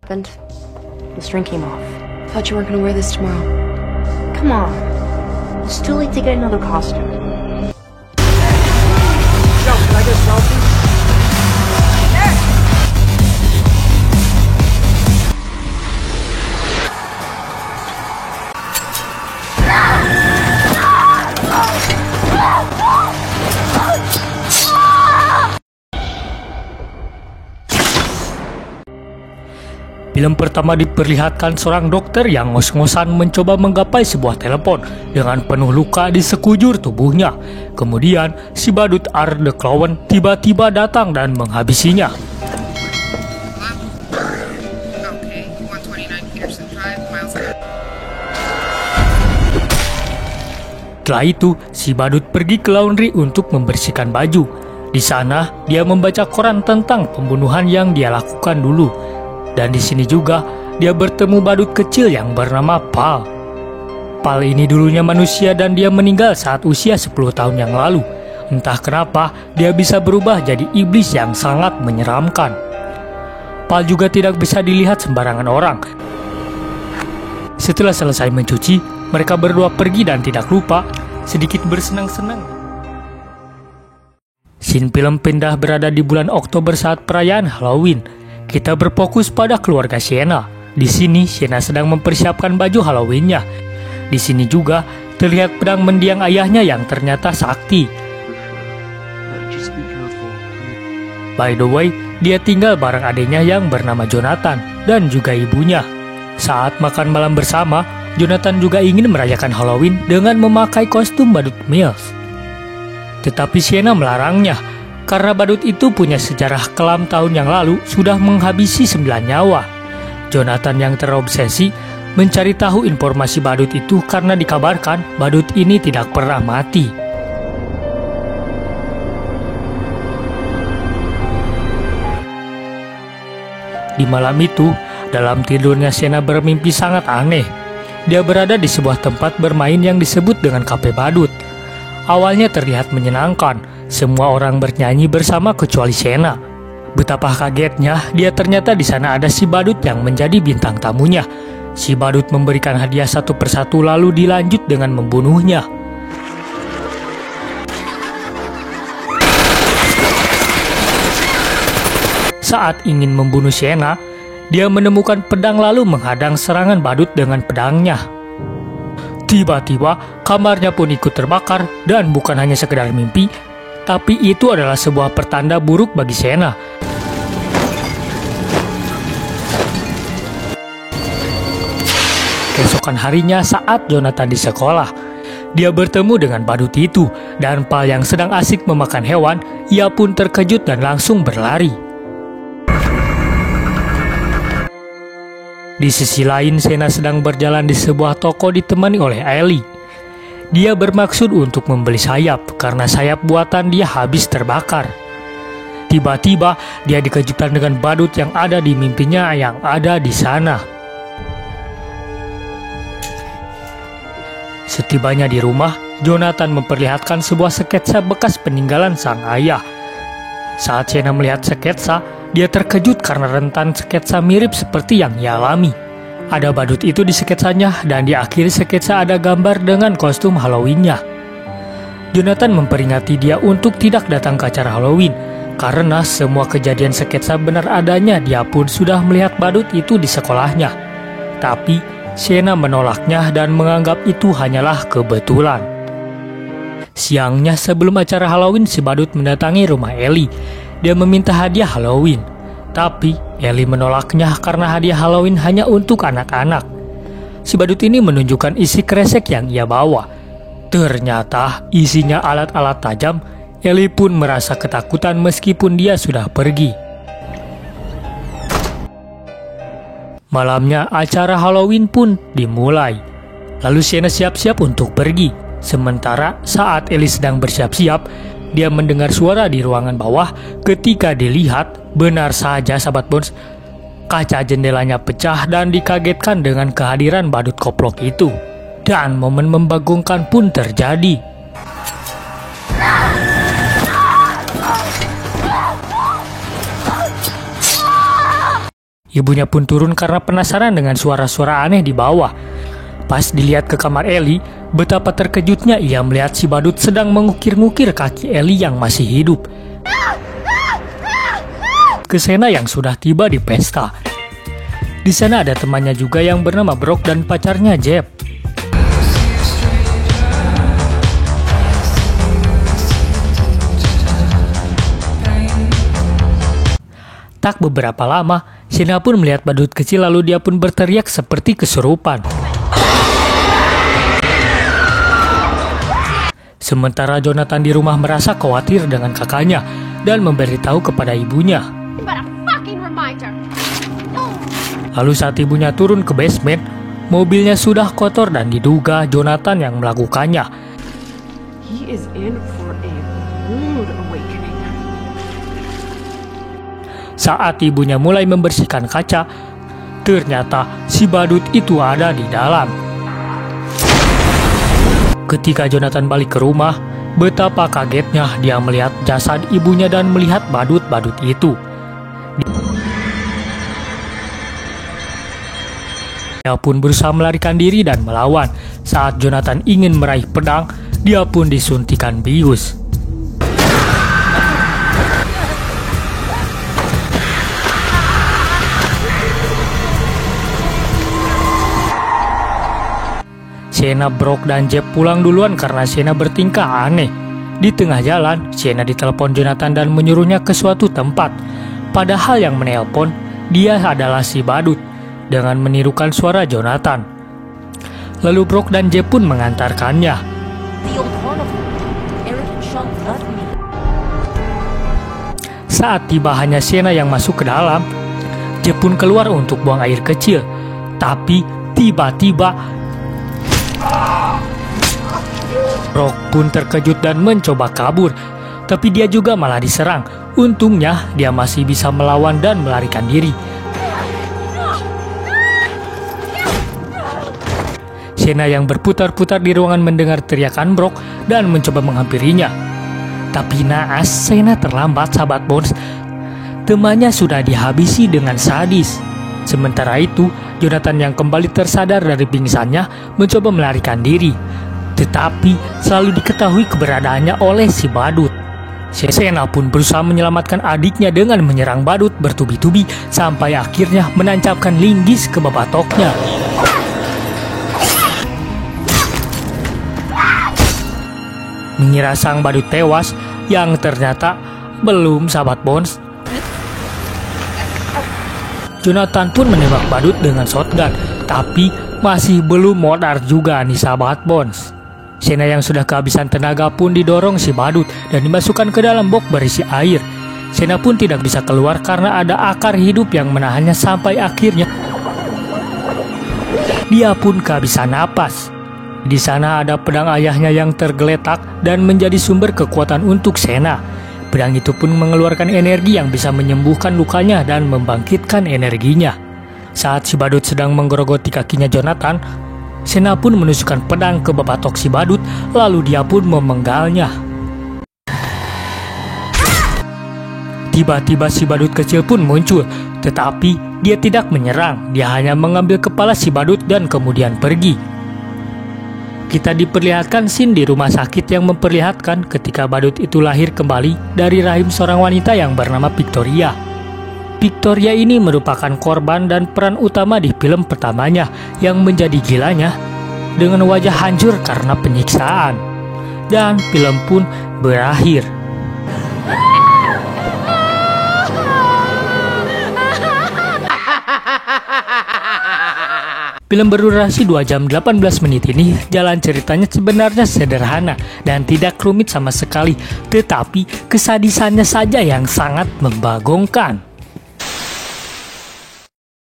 happened? The string came off. Thought you weren't gonna wear this tomorrow. Come on. It's too late to get another costume. Yo, can I get a selfie? Film pertama diperlihatkan seorang dokter yang ngos-ngosan mencoba menggapai sebuah telepon dengan penuh luka di sekujur tubuhnya. Kemudian, si badut Art the Clown tiba-tiba datang dan menghabisinya. Setelah itu, si badut pergi ke laundry untuk membersihkan baju. Di sana, dia membaca koran tentang pembunuhan yang dia lakukan dulu. Dan di sini juga, dia bertemu badut kecil yang bernama Pal. Pal ini dulunya manusia dan dia meninggal saat usia 10 tahun yang lalu. Entah kenapa, dia bisa berubah jadi iblis yang sangat menyeramkan. Pal juga tidak bisa dilihat sembarangan orang. Setelah selesai mencuci, mereka berdua pergi dan tidak lupa sedikit bersenang-senang. Scene film pindah berada di bulan Oktober saat perayaan Halloween. Kita berfokus pada keluarga Sienna. Di sini, Sienna sedang mempersiapkan baju Halloween-nya. Di sini juga terlihat pedang mendiang ayahnya yang ternyata sakti. By the way, dia tinggal bareng adiknya yang bernama Jonathan dan juga ibunya. Saat makan malam bersama, Jonathan juga ingin merayakan Halloween dengan memakai kostum badut Mills. Tetapi Sienna melarangnya, karena badut itu punya sejarah kelam tahun yang lalu sudah menghabisi 9 nyawa. Jonathan yang terobsesi mencari tahu informasi badut itu karena dikabarkan badut ini tidak pernah mati. Di malam itu, dalam tidurnya Sienna bermimpi sangat aneh. Dia berada di sebuah tempat bermain yang disebut dengan kafe badut. Awalnya terlihat menyenangkan. Semua orang bernyanyi bersama kecuali Sienna. Betapa kagetnya, dia ternyata di sana ada si badut yang menjadi bintang tamunya. Si badut memberikan hadiah satu persatu lalu dilanjut dengan membunuhnya. Saat ingin membunuh Sienna, dia menemukan pedang lalu menghadang serangan badut dengan pedangnya. Tiba-tiba, kamarnya pun ikut terbakar dan bukan hanya sekedar mimpi, tapi itu adalah sebuah pertanda buruk bagi Sienna. Keesokan harinya saat Jonathan di sekolah, dia bertemu dengan badut itu dan Pal yang sedang asik memakan hewan, ia pun terkejut dan langsung berlari. Di sisi lain, Sienna sedang berjalan di sebuah toko ditemani oleh Ellie. Dia bermaksud untuk membeli sayap karena sayap buatan dia habis terbakar. Tiba-tiba dia dikejutkan dengan badut yang ada di mimpinya yang ada di sana. Setibanya di rumah, Jonathan memperlihatkan sebuah sketsa bekas peninggalan sang ayah. Saat Sienna melihat sketsa, dia terkejut karena rentan sketsa mirip seperti yang ia alami. Ada badut itu di sketsanya dan di akhir sketsa ada gambar dengan kostum Halloween-nya. Jonathan memperingati dia untuk tidak datang ke acara Halloween karena semua kejadian sketsa benar adanya dia pun sudah melihat badut itu di sekolahnya. Tapi Sienna menolaknya dan menganggap itu hanyalah kebetulan. Siangnya sebelum acara Halloween, si badut mendatangi rumah Ellie. Dia meminta hadiah Halloween. Tapi Ellie menolaknya karena hadiah Halloween hanya untuk anak-anak. Si badut ini menunjukkan isi kresek yang ia bawa. Ternyata isinya alat-alat tajam. Ellie pun merasa ketakutan meskipun dia sudah pergi. Malamnya acara Halloween pun dimulai. Lalu Sienna siap-siap untuk pergi. Sementara saat Ellie sedang bersiap-siap, dia mendengar suara di ruangan bawah. Ketika dilihat, benar saja sahabat Bones, kaca jendelanya pecah dan dikagetkan dengan kehadiran badut koplok itu. Dan momen membagongkan pun terjadi. Ibunya pun turun karena penasaran dengan suara-suara aneh di bawah. Pas dilihat ke kamar Ellie, betapa terkejutnya ia melihat si badut sedang mengukir-ngukir kaki Ellie yang masih hidup. Ke Shena yang sudah tiba di pesta. Di sana ada temannya juga yang bernama Brock dan pacarnya Jeb. Tak beberapa lama, Shena pun melihat badut kecil lalu dia pun berteriak seperti kesurupan. Sementara Jonathan di rumah merasa khawatir dengan kakaknya dan memberitahu kepada ibunya. Lalu saat ibunya turun ke basement, mobilnya sudah kotor dan diduga Jonathan yang melakukannya. He is in for a rude awakening. Saat ibunya mulai membersihkan kaca, ternyata si badut itu ada di dalam. Ketika Jonathan balik ke rumah, betapa kagetnya dia melihat jasad ibunya dan melihat badut-badut itu. Dia pun berusaha melarikan diri dan melawan. Saat Jonathan ingin meraih pedang, dia pun disuntikan bius. Shena, Brock, dan Jeb pulang duluan karena Shena bertingkah aneh. Di tengah jalan, Shena ditelepon Jonathan dan menyuruhnya ke suatu tempat. Padahal yang menelpon, dia adalah si badut, dengan menirukan suara Jonathan. Lalu Brock dan Jeb pun mengantarkannya. Saat tiba hanya Shena yang masuk ke dalam, Jeb pun keluar untuk buang air kecil. Tapi tiba-tiba Brock pun terkejut dan mencoba kabur. Tapi dia juga malah diserang. Untungnya dia masih bisa melawan dan melarikan diri. Shena yang berputar-putar di ruangan mendengar teriakan Brock dan mencoba menghampirinya. Tapi naas, Shena terlambat, sahabat Bones. Temannya sudah dihabisi dengan sadis. Sementara itu, Jonathan yang kembali tersadar dari pingsannya mencoba melarikan diri. Tetapi selalu diketahui keberadaannya oleh si badut. Shena pun berusaha menyelamatkan adiknya dengan menyerang badut bertubi-tubi sampai akhirnya menancapkan linggis ke babatoknya. Mengira sang badut tewas, yang ternyata belum, sahabat Bones. Jonathan pun menembak badut dengan shotgun, tapi masih belum modar juga nih, sahabat Bones. Shena yang sudah kehabisan tenaga pun didorong si badut dan dimasukkan ke dalam box berisi air. Shena pun tidak bisa keluar karena ada akar hidup yang menahannya sampai akhirnya dia pun kehabisan napas. Di sana ada pedang ayahnya yang tergeletak dan menjadi sumber kekuatan untuk Shena. Pedang itu pun mengeluarkan energi yang bisa menyembuhkan lukanya dan membangkitkan energinya. Saat si badut sedang menggerogoti kakinya Jonathan, Shena pun menusukkan pedang ke babatok si badut, lalu dia pun memenggalnya. Tiba-tiba si badut kecil pun muncul, tetapi dia tidak menyerang. Dia hanya mengambil kepala si badut dan kemudian pergi. Kita diperlihatkan scene di rumah sakit yang memperlihatkan ketika badut itu lahir kembali dari rahim seorang wanita yang bernama Victoria. Victoria ini merupakan korban dan peran utama di film pertamanya yang menjadi gilanya dengan wajah hancur karena penyiksaan. Dan film pun berakhir. Film berdurasi 2 jam 18 menit ini, jalan ceritanya sebenarnya sederhana dan tidak rumit sama sekali, tetapi kesadisannya saja yang sangat membagongkan.